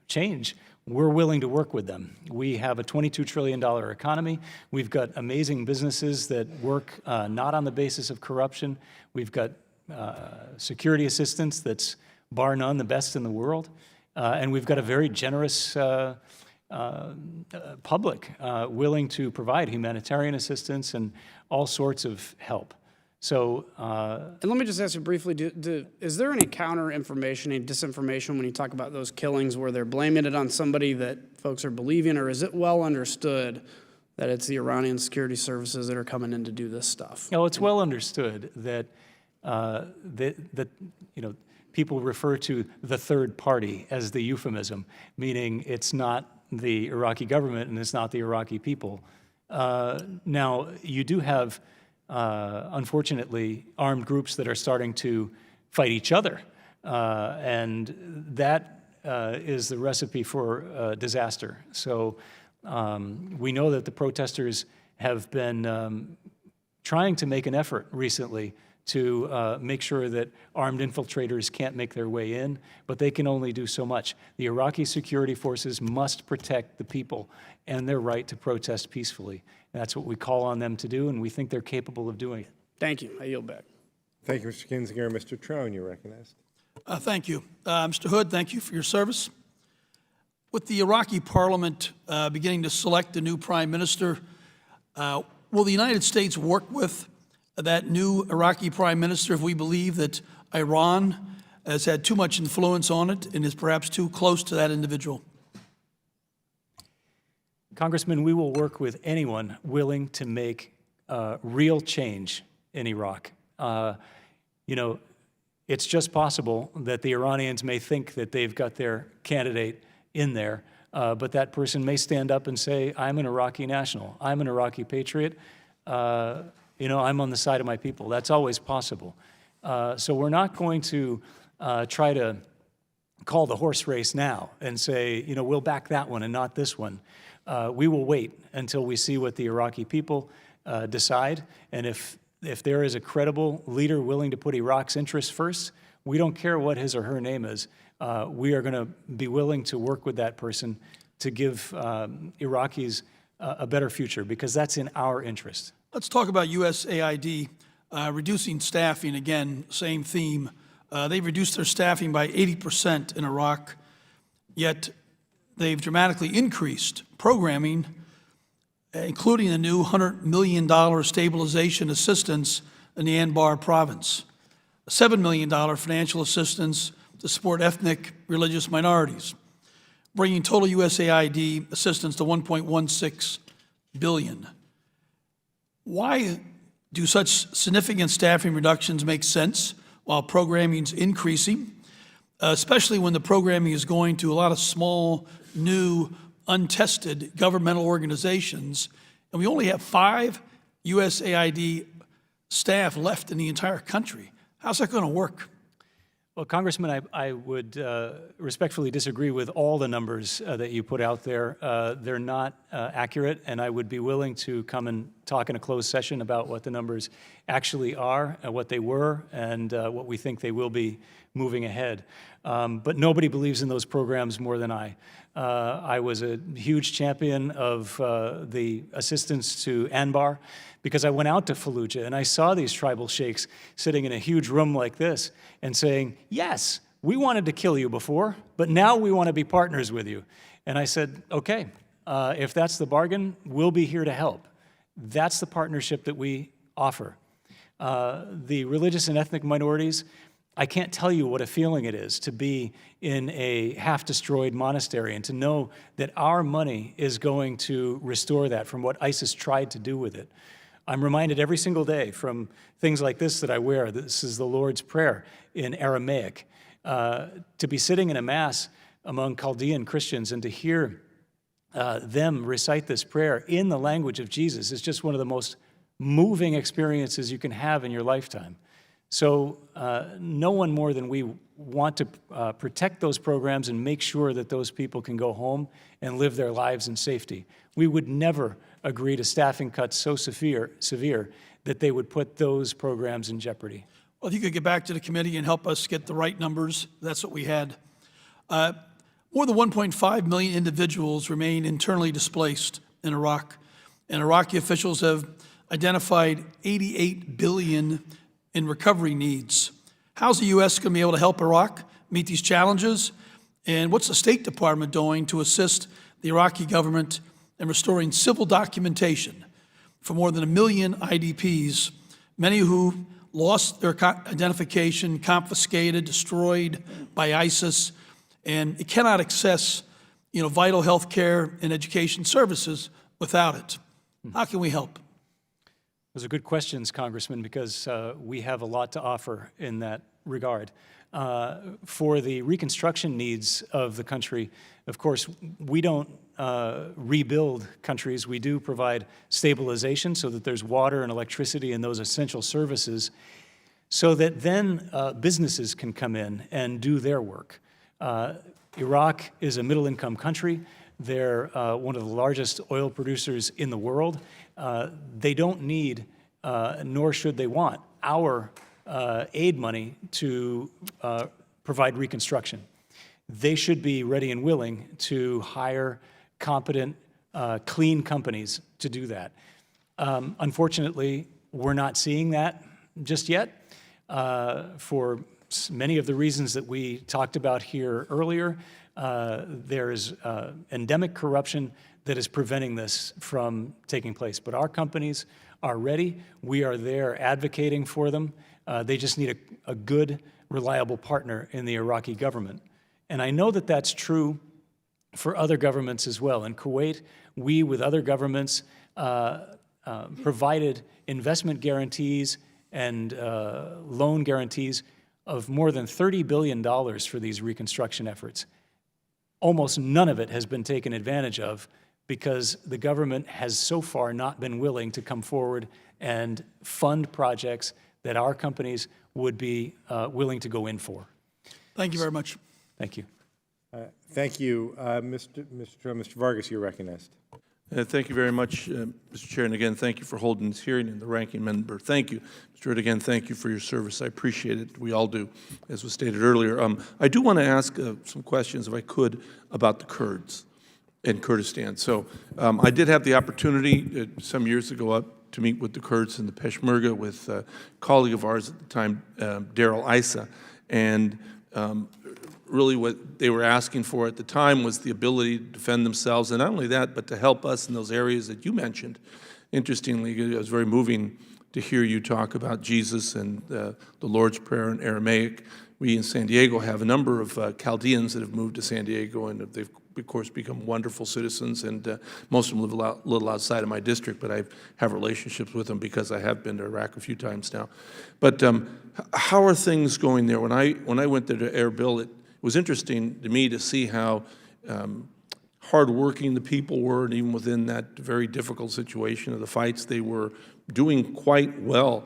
change, we're willing to work with them. We have a $22 trillion economy. We've got amazing businesses that work not on the basis of corruption. We've got security assistance that's bar none the best in the world. And we've got a very generous public willing to provide humanitarian assistance and all sorts of help. So, and let me just ask you briefly, is there any counter information, any disinformation when you talk about those killings where they're blaming it on somebody that folks are believing, or is it well understood that it's the Iranian security services that are coming in to do this stuff? No, it's well understood that, you know, people refer to the third party as the euphemism, meaning it's not the Iraqi government and it's not the Iraqi people. Now, you do have unfortunately, armed groups that are starting to fight each other. And that is the recipe for disaster. So we know that the protesters have been trying to make an effort recently to make sure that armed infiltrators can't make their way in, but they can only do so much. The Iraqi security forces must protect the people and their right to protest peacefully. That's what we call on them to do, and we think they're capable of doing it. Thank you. I yield back. Thank you, Mr. Kinzinger. Mr. Trone, you're recognized. Thank you. Mr. Hood, thank you for your service. With the Iraqi parliament beginning to select a new prime minister, will the United States work with that new Iraqi prime minister if we believe that Iran has had too much influence on it and is perhaps too close to that individual? Congressman, we will work with anyone willing to make real change in Iraq. You know, it's just possible that the Iranians may think that they've got their candidate in there, but that person may stand up and say, I'm an Iraqi national, I'm an Iraqi patriot, you know, I'm on the side of my people. That's always possible. So we're not going to try to call the horse race now and say, you know, we'll back that one and not this one. We will wait until we see what the Iraqi people decide. And if there is a credible leader willing to put Iraq's interests first, we don't care what his or her name is. We are going to be willing to work with that person to give Iraqis a better future, because that's in our interest. Let's talk about USAID reducing staffing. Again, same theme. They've reduced their staffing by 80% in Iraq, yet they've dramatically increased programming, including a new $100 million stabilization assistance in the Anbar province, a $7 million financial assistance to support ethnic religious minorities. bringing total USAID assistance to $1.16 billion. Why do such significant staffing reductions make sense while programming is increasing, especially when the programming is going to a lot of small, new, untested governmental organizations, and we only have 5 USAID staff left in the entire country? How's that going to work? Well, Congressman, I would respectfully disagree with all the numbers that you put out there. They're not accurate, and I would be willing to come and talk in a closed session about what the numbers actually are, what they were, and what we think they will be moving ahead. But nobody believes in those programs more than I. I was a huge champion of the assistance to Anbar, because I went out to Fallujah and I saw these tribal sheikhs sitting in a huge room like this and saying, yes, we wanted to kill you before, but now we want to be partners with you. And I said, okay, if that's the bargain, we'll be here to help. That's the partnership that we offer. The religious and ethnic minorities, I can't tell you what a feeling it is to be in a half-destroyed monastery and to know that our money is going to restore that from what ISIS tried to do with it. I'm reminded every single day from things like this that I wear. This is the Lord's Prayer in Aramaic. To be sitting in a mass among Chaldean Christians and to hear them recite this prayer in the language of Jesus is just one of the most moving experiences you can have in your lifetime. So no one more than we want to protect those programs and make sure that those people can go home and live their lives in safety. We would never agree to staffing cuts so severe that they would put those programs in jeopardy. Well, if you could get back to the committee and help us get the right numbers, that's what we had. More than 1.5 million individuals remain internally displaced in Iraq, and Iraqi officials have identified $88 billion in recovery needs. How's the U.S. going to be able to help Iraq meet these challenges? And what's the State Department doing to assist the Iraqi government in restoring civil documentation for more than 1 million IDPs, many who lost their identification, confiscated, destroyed by ISIS, and it cannot access, vital health care and education services without it? How can we help? Those are good questions, Congressman, because we have a lot to offer in that regard. For the reconstruction needs of the country, of course, we don't rebuild countries. We do provide stabilization so that there's water and electricity and those essential services so that then businesses can come in and do their work. Iraq is a middle-income country. They're one of the largest oil producers in the world. They don't need, nor should they want, our aid money to provide reconstruction. They should be ready and willing to hire competent, clean companies to do that. Unfortunately, we're not seeing that just yet for many of the reasons that we talked about here earlier. There is endemic corruption that is preventing this from taking place. But our companies are ready. We are there advocating for them. They just need a good, reliable partner in the Iraqi government. And I know that that's true for other governments as well. In Kuwait, we, with other governments, provided investment guarantees and loan guarantees of more than $30 billion for these reconstruction efforts. Almost none of it has been taken advantage of because the government has so far not been willing to come forward and fund projects that our companies would be willing to go in for. Thank you very much. Thank you. Thank you. Mr. Vargas, you're recognized. Thank you very much, Mr. Chair. And again, thank you for holding this hearing, and the ranking member, thank you. Mr. Hood, again, thank you for your service. I appreciate it. We all do, as was stated earlier. I do want to ask some questions, if I could, about the Kurds in Kurdistan. So I did have the opportunity some years ago to meet with the Kurds in the Peshmerga with a colleague of ours at the time, Daryl Issa, and really what they were asking for at the time was the ability to defend themselves, and not only that, but to help us in those areas that you mentioned. Interestingly, it was very moving to hear you talk about Jesus and the Lord's Prayer in Aramaic. We in San Diego have a number of Chaldeans that have moved to San Diego, and they've of course, become wonderful citizens, and most of them live a little outside of my district, but I have relationships with them because I have been to Iraq a few times now. But how are things going there? When I went there to Erbil, it was interesting to me to see how hardworking the people were, and even within that very difficult situation of the fights, they were doing quite well.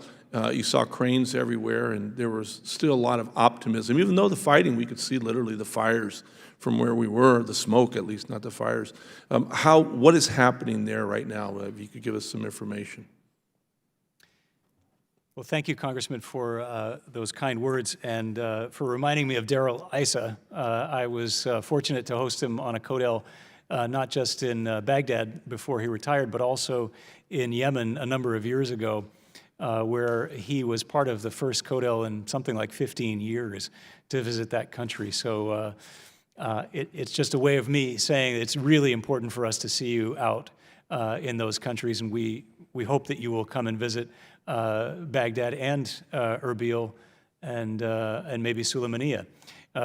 You saw cranes everywhere, and there was still a lot of optimism. Even though the fighting, we could see literally the fires from where we were, the smoke at least, not the fires. What is happening there right now? If you could give us some information. Well, thank you, Congressman, for those kind words and for reminding me of Darrell Issa. I was fortunate to host him on a CODEL, not just in Baghdad before he retired, but also in Yemen a number of years ago, where he was part of the first CODEL in something like 15 years to visit that country. So it's just a way of me saying it's really important for us to see you out in those countries, and we hope that you will come and visit Baghdad and Erbil and maybe Suleimania,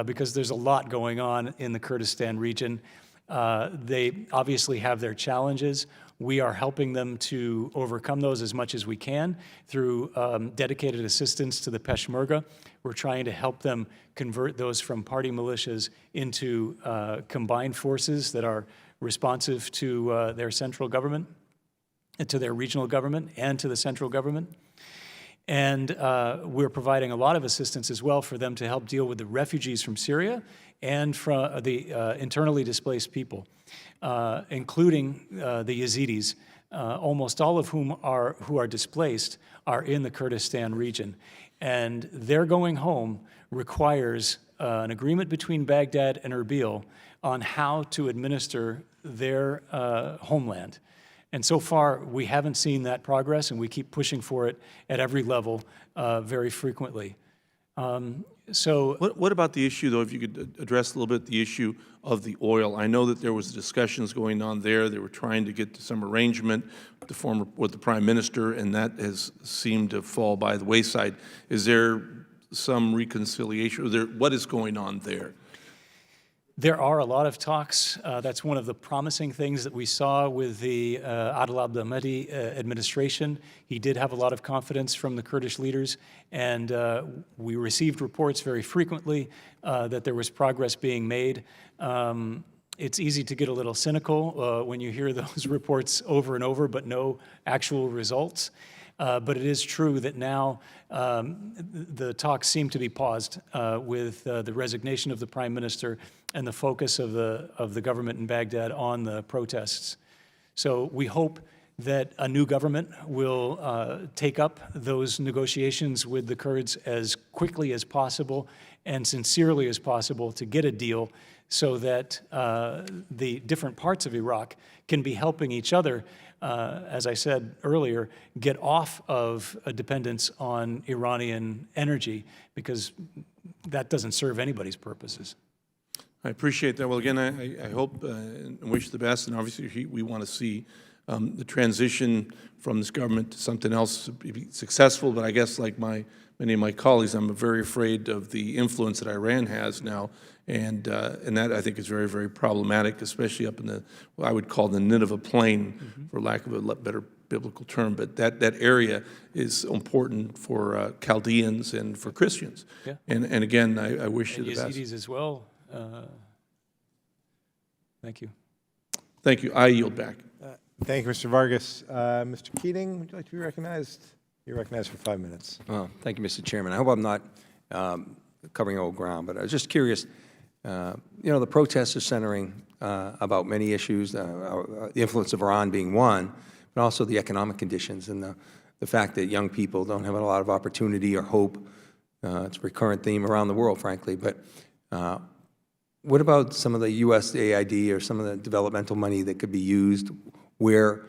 because there's a lot going on in the Kurdistan region. They obviously have their challenges. We are helping them to overcome those as much as we can through dedicated assistance to the Peshmerga. We're trying to help them convert those from party militias into combined forces that are responsive to their central government, to their regional government, and to the central government. And we're providing a lot of assistance as well for them to help deal with the refugees from Syria and from the internally displaced people, including the Yazidis, almost all of whom who are displaced are in the Kurdistan region. And their going home requires an agreement between Baghdad and Erbil on how to administer their homeland. And so far, we haven't seen that progress, and we keep pushing for it at every level very frequently. What about the issue, though, if you could address a little bit the issue of the oil? I know that there was discussions going on there. They were trying to get to some arrangement with the Prime Minister, and that has seemed to fall by the wayside. Is there some reconciliation? What is going on there? There are a lot of talks. That's one of the promising things that we saw with the Adel Abdel-Mahdi administration. He did have a lot of confidence from the Kurdish leaders, and we received reports very frequently that there was progress being made. It's easy to get a little cynical when you hear those reports over and over, but no actual results. But it is true that now the talks seem to be paused with the resignation of the Prime Minister and the focus of the government in Baghdad on the protests. So we hope that a new government will take up those negotiations with the Kurds as quickly as possible and sincerely as possible to get a deal so that the different parts of Iraq can be helping each other, as I said earlier, get off of a dependence on Iranian energy, because that doesn't serve anybody's purposes. I appreciate that. Well, again, I hope and wish the best, and obviously we want to see the transition from this government to something else to be successful, but I guess like many of my colleagues, I'm very afraid of the influence that Iran has now, and that I think is very, very problematic, especially up in the, what I would call the Nineveh Plain, for lack of a better biblical term, but that area is important for Chaldeans and for Christians. Yeah. And again, I wish you the best. Yazidis as well. Thank you. Thank you. I yield back. Thank you, Mr. Vargas. Mr. Keating, would you like to be recognized? You're recognized for 5 minutes. Thank you, Mr. Chairman. I hope I'm not covering old ground, but I was just curious. You know, the protests are centering about many issues, the influence of Iran being one, but also the economic conditions and the fact that young people don't have a lot of opportunity or hope. It's a recurrent theme around the world, frankly. But what about some of the USAID or some of the developmental money that could be used where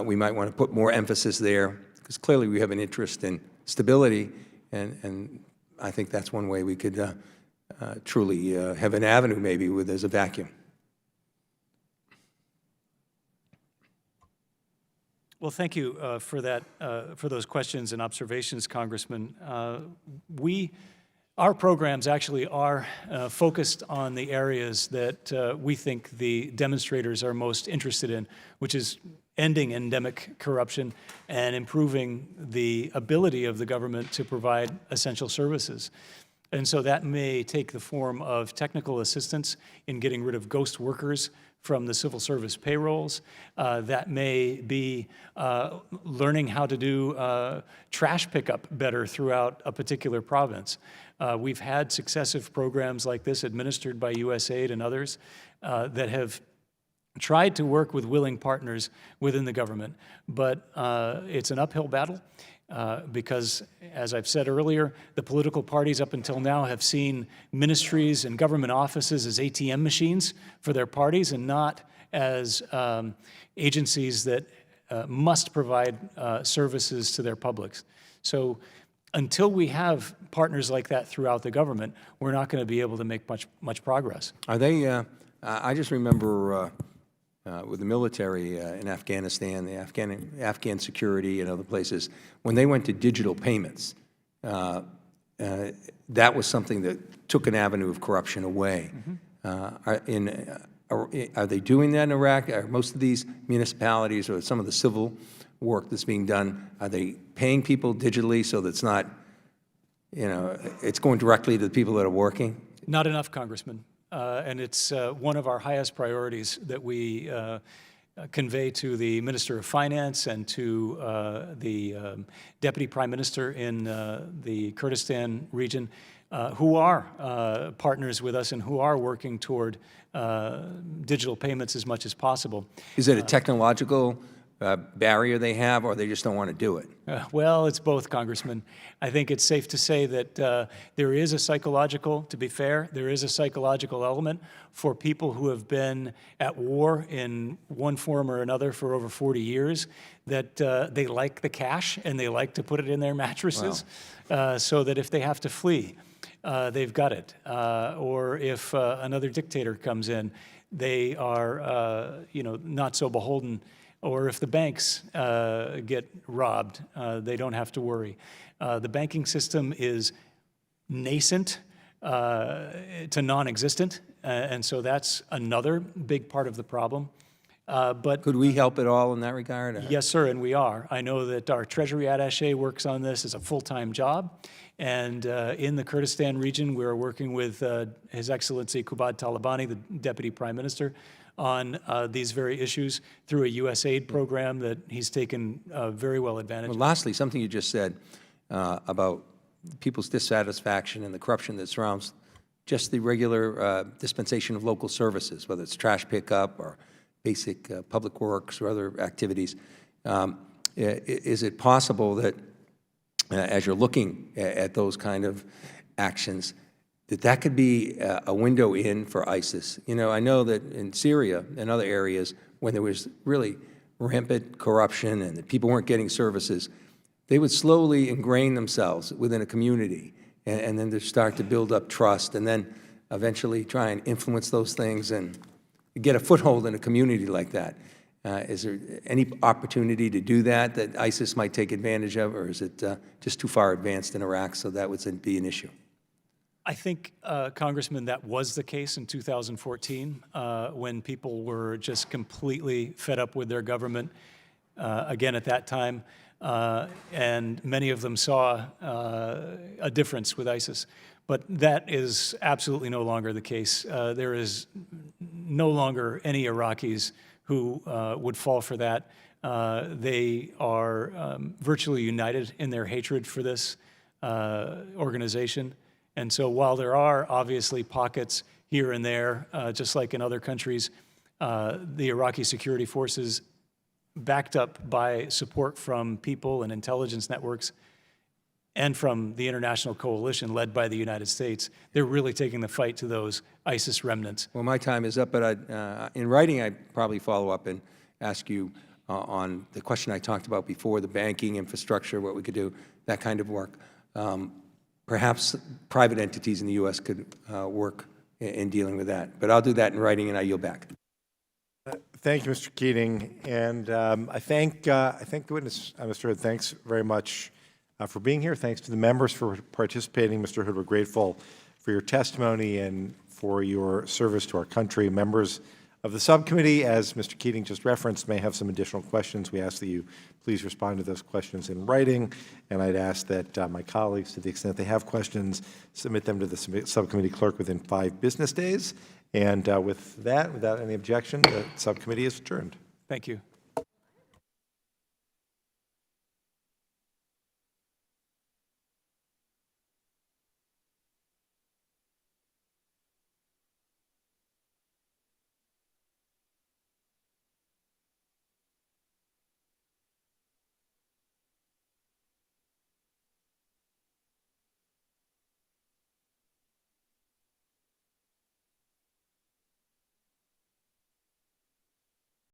we might want to put more emphasis there? Because clearly we have an interest in stability, and I think that's one way we could truly have an avenue maybe where there's a vacuum. Well, thank you for that, for those questions and observations, Congressman. We Our programs actually are focused on the areas that we think the demonstrators are most interested in, which is ending endemic corruption and improving the ability of the government to provide essential services. And so that may take the form of technical assistance in getting rid of ghost workers from the civil service payrolls. That may be learning how to do trash pickup better throughout a particular province. We've had successive programs like this administered by Usaid and others that have tried to work with willing partners within the government, but it's an uphill battle. Because, as I've said earlier, the political parties up until now have seen ministries and government offices as ATM machines for their parties and not as agencies that must provide services to their publics. So until we have partners like that throughout the government, we're not going to be able to make much progress. Are they, I just remember with the military in Afghanistan, the Afghan security and other places, when they went to digital payments, that was something that took an avenue of corruption away. Are they doing that in Iraq? Are most of these municipalities or some of the civil work that's being done, are they paying people digitally so that it's not, it's going directly to the people that are working? Not enough, Congressman. And it's one of our highest priorities that we convey to the Minister of Finance and to the Deputy Prime Minister in the Kurdistan region, who are partners with us and who are working toward digital payments as much as possible. Is it a technological barrier they have, or they just don't want to do it? Well, it's both, Congressman. I think it's safe to say that there is a psychological, to be fair, there is a psychological element for people who have been at war in one form or another for over 40 years, that they like the cash and they like to put it in their mattresses. Wow. So that if they have to flee, they've got it. Or if another dictator comes in, they are not so beholden. Or if the banks get robbed, they don't have to worry. The banking system is nascent to non-existent, and so that's another big part of the problem. But could we help at all in that regard? Yes, sir, and we are. I know that our Treasury attaché works on this as a full-time job, and in the Kurdistan region, we're working with His Excellency Kubad Talabani, the Deputy Prime Minister, on these very issues through a Usaid program that he's taken very well advantage of. Well, lastly, something you just said about people's dissatisfaction and the corruption that surrounds just the regular dispensation of local services, whether it's trash pickup or basic public works or other activities. Is it possible that as you're looking at those kind of actions, that could be a window in for ISIS? I know that in Syria and other areas, when there was really rampant corruption and that people weren't getting services, they would slowly ingrain themselves within a community and then they start to build up trust and then eventually try and influence those things and get a foothold in a community like that. Is there any opportunity to do that ISIS might take advantage of, or is it just too far advanced in Iraq so that would be an issue? I think, Congressman, that was the case in 2014 when people were just completely fed up with their government, again at that time, and many of them saw a difference with ISIS. But that is absolutely no longer the case. There is no longer any Iraqis who would fall for that. They are virtually united in their hatred for this organization. And so while there are obviously pockets here and there, just like in other countries, the Iraqi security forces, backed up by support from people and intelligence networks and from the international coalition led by the United States, they're really taking the fight to those ISIS remnants. Well, my time is up, but in writing, I'd probably follow up and ask you on the question I talked about before, the banking infrastructure, what we could do, that kind of work. Perhaps private entities in the U.S. could work in dealing with that. But I'll do that in writing, and I yield back. Thank you, Mr. Keating. And I thank the witness, Mr. Hood. Thanks very much for being here. Thanks to the members for participating. Mr. Hood, we're grateful for your testimony and for your service to our country. Members of the subcommittee, as Mr. Keating just referenced, may have some additional questions. We ask that you please respond to those questions in writing, and I'd ask that my colleagues, to the extent they have questions, submit them to the subcommittee clerk within 5 business days. And with that, without any objection, the subcommittee is adjourned. Thank you.